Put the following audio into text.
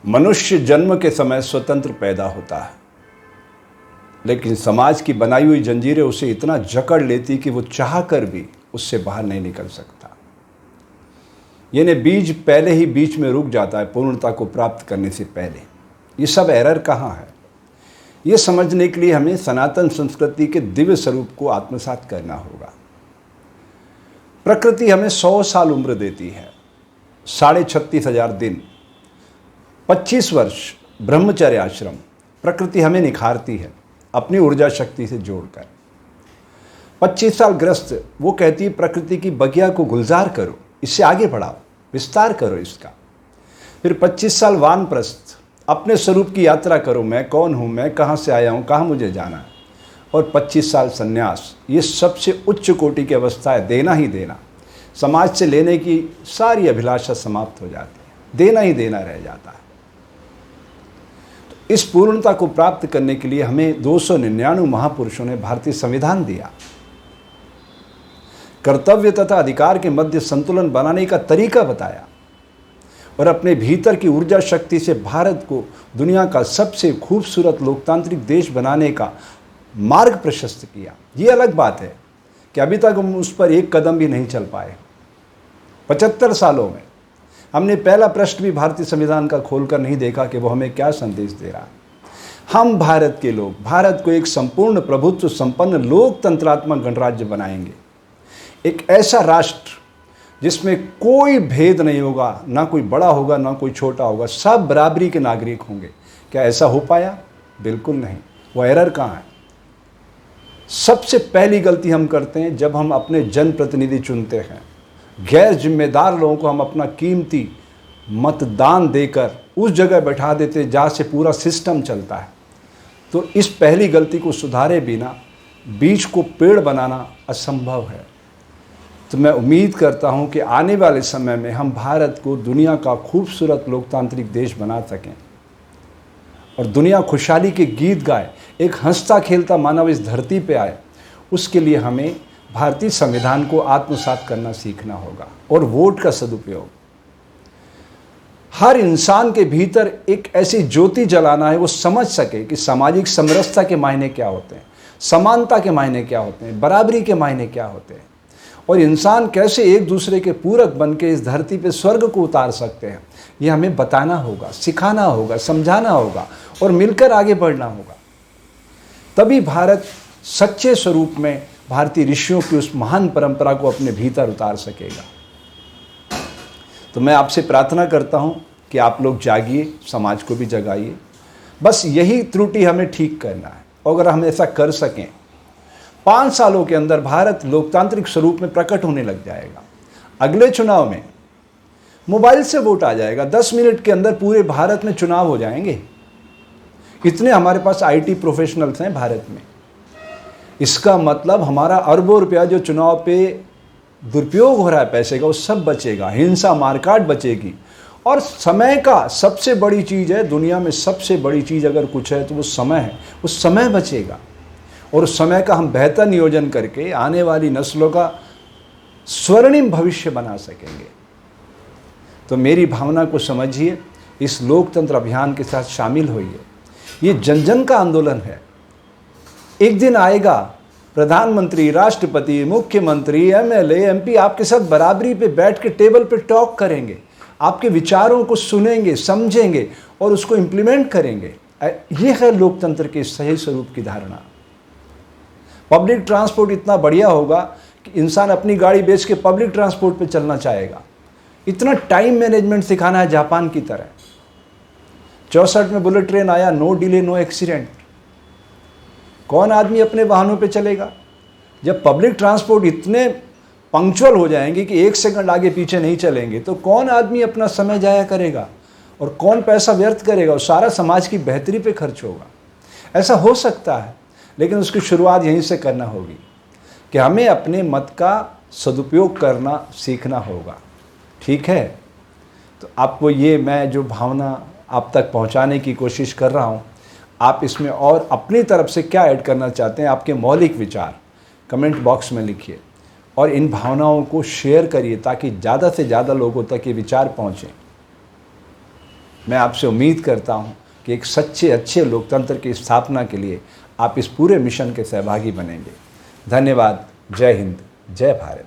मनुष्य जन्म के समय स्वतंत्र पैदा होता है, लेकिन समाज की बनाई हुई जंजीरें उसे इतना जकड़ लेती कि वो चाह कर भी उससे बाहर नहीं निकल सकता। यानी बीज पहले ही बीच में रुक जाता है पूर्णता को प्राप्त करने से पहले। ये सब एरर कहाँ है, ये समझने के लिए हमें सनातन संस्कृति के दिव्य स्वरूप को आत्मसात करना होगा। प्रकृति हमें 100 साल उम्र देती है, 36,500 दिन, 25 वर्ष ब्रह्मचर्य आश्रम। प्रकृति हमें निखारती है अपनी ऊर्जा शक्ति से जोड़कर। 25 साल ग्रस्त, वो कहती है प्रकृति की बगिया को गुलजार करो, इससे आगे बढ़ाओ, विस्तार करो इसका। फिर 25 साल वानप्रस्थ, अपने स्वरूप की यात्रा करो, मैं कौन हूँ, मैं कहाँ से आया हूँ, कहाँ मुझे जाना है। और 25 साल संन्यास, ये सबसे उच्च कोटि की अवस्था है, देना ही देना। समाज से लेने की सारी अभिलाषा समाप्त हो जाती है, देना ही देना रह जाता है। तो इस पूर्णता को प्राप्त करने के लिए हमें 299 महापुरुषों ने भारतीय संविधान दिया। कर्तव्य तथा अधिकार के मध्य संतुलन बनाने का तरीका बताया और अपने भीतर की ऊर्जा शक्ति से भारत को दुनिया का सबसे खूबसूरत लोकतांत्रिक देश बनाने का मार्ग प्रशस्त किया। ये अलग बात है कि अभी तक हम उस पर एक कदम भी नहीं चल पाए। 75 सालों में हमने पहला पृष्ठ भी भारतीय संविधान का खोलकर नहीं देखा कि वो हमें क्या संदेश दे रहा है। हम भारत के लोग भारत को एक संपूर्ण प्रभुत्व संपन्न लोकतंत्रात्मक गणराज्य बनाएंगे, एक ऐसा राष्ट्र जिसमें कोई भेद नहीं होगा, ना कोई बड़ा होगा ना कोई छोटा होगा, सब बराबरी के नागरिक होंगे। क्या ऐसा हो पाया? बिल्कुल नहीं। वो एरर कहाँ है? सबसे पहली गलती हम करते हैं जब हम अपने जनप्रतिनिधि चुनते हैं, गैर जिम्मेदार लोगों को हम अपना कीमती मतदान देकर उस जगह बैठा देते जहाँ से पूरा सिस्टम चलता है। तो इस पहली गलती को सुधारे बिना बीज को पेड़ बनाना असंभव है। तो मैं उम्मीद करता हूं कि आने वाले समय में हम भारत को दुनिया का खूबसूरत लोकतांत्रिक देश बना सकें और दुनिया खुशहाली के गीत गाए, एक हंसता खेलता मानव इस धरती पे आए। उसके लिए हमें भारतीय संविधान को आत्मसात करना सीखना होगा और वोट का सदुपयोग। हर इंसान के भीतर एक ऐसी ज्योति जलाना है वो समझ सके कि सामाजिक समरसता के मायने क्या होते हैं, समानता के मायने क्या होते हैं, बराबरी के मायने क्या होते हैं और इंसान कैसे एक दूसरे के पूरक बन के इस धरती पे स्वर्ग को उतार सकते हैं। ये हमें बताना होगा, सिखाना होगा, समझाना होगा और मिलकर आगे बढ़ना होगा। तभी भारत सच्चे स्वरूप में भारतीय ऋषियों की उस महान परंपरा को अपने भीतर उतार सकेगा। तो मैं आपसे प्रार्थना करता हूँ कि आप लोग जागिए, समाज को भी जगाइए। बस यही त्रुटि हमें ठीक करना है और अगर हम ऐसा कर सकें 5 सालों के अंदर भारत लोकतांत्रिक स्वरूप में प्रकट होने लग जाएगा। अगले चुनाव में मोबाइल से वोट आ जाएगा, 10 मिनट के अंदर पूरे भारत में चुनाव हो जाएंगे। इतने हमारे पास आईटी प्रोफेशनल्स हैं भारत में। इसका मतलब हमारा अरबों रुपया जो चुनाव पे दुरुपयोग हो रहा है पैसे का, वो सब बचेगा, हिंसा मारकाट बचेगी। और समय का सबसे बड़ी चीज़ है, दुनिया में सबसे बड़ी चीज़ अगर कुछ है तो वो समय है। वो समय बचेगा और उस समय का हम बेहतर नियोजन करके आने वाली नस्लों का स्वर्णिम भविष्य बना सकेंगे। तो मेरी भावना को समझिए, इस लोकतंत्र अभियान के साथ शामिल होइए। ये जन जन का आंदोलन है। एक दिन आएगा प्रधानमंत्री, राष्ट्रपति, मुख्यमंत्री, एमएलए, एमपी आपके साथ बराबरी पे बैठ के टेबल पे टॉक करेंगे, आपके विचारों को सुनेंगे, समझेंगे और उसको इम्प्लीमेंट करेंगे। ये है लोकतंत्र के सही स्वरूप की धारणा। पब्लिक ट्रांसपोर्ट इतना बढ़िया होगा कि इंसान अपनी गाड़ी बेच के पब्लिक ट्रांसपोर्ट पे चलना चाहेगा। इतना टाइम मैनेजमेंट सिखाना है जापान की तरह। 64 में बुलेट ट्रेन आया, नो डिले नो एक्सीडेंट। कौन आदमी अपने वाहनों पे चलेगा? जब पब्लिक ट्रांसपोर्ट इतने पंक्चुअल हो जाएंगे कि 1 सेकंड आगे पीछे नहीं चलेंगे तो कौन आदमी अपना समय जाया करेगा और कौन पैसा व्यर्थ करेगा? और सारा समाज की बेहतरी पे खर्च होगा। ऐसा हो सकता है, लेकिन उसकी शुरुआत यहीं से करना होगी कि हमें अपने मत का सदुपयोग करना सीखना होगा। ठीक है? तो आपको ये मैं जो भावना आप तक पहुंचाने की कोशिश कर रहा हूं, आप इसमें और अपनी तरफ से क्या ऐड करना चाहते हैं, आपके मौलिक विचार कमेंट बॉक्स में लिखिए और इन भावनाओं को शेयर करिए ताकि ज़्यादा से ज़्यादा लोगों तक ये विचार पहुँचें। मैं आपसे उम्मीद करता हूँ कि एक सच्चे अच्छे लोकतंत्र की स्थापना के लिए आप इस पूरे मिशन के सहभागी बनेंगे। धन्यवाद। जय हिंद, जय भारत।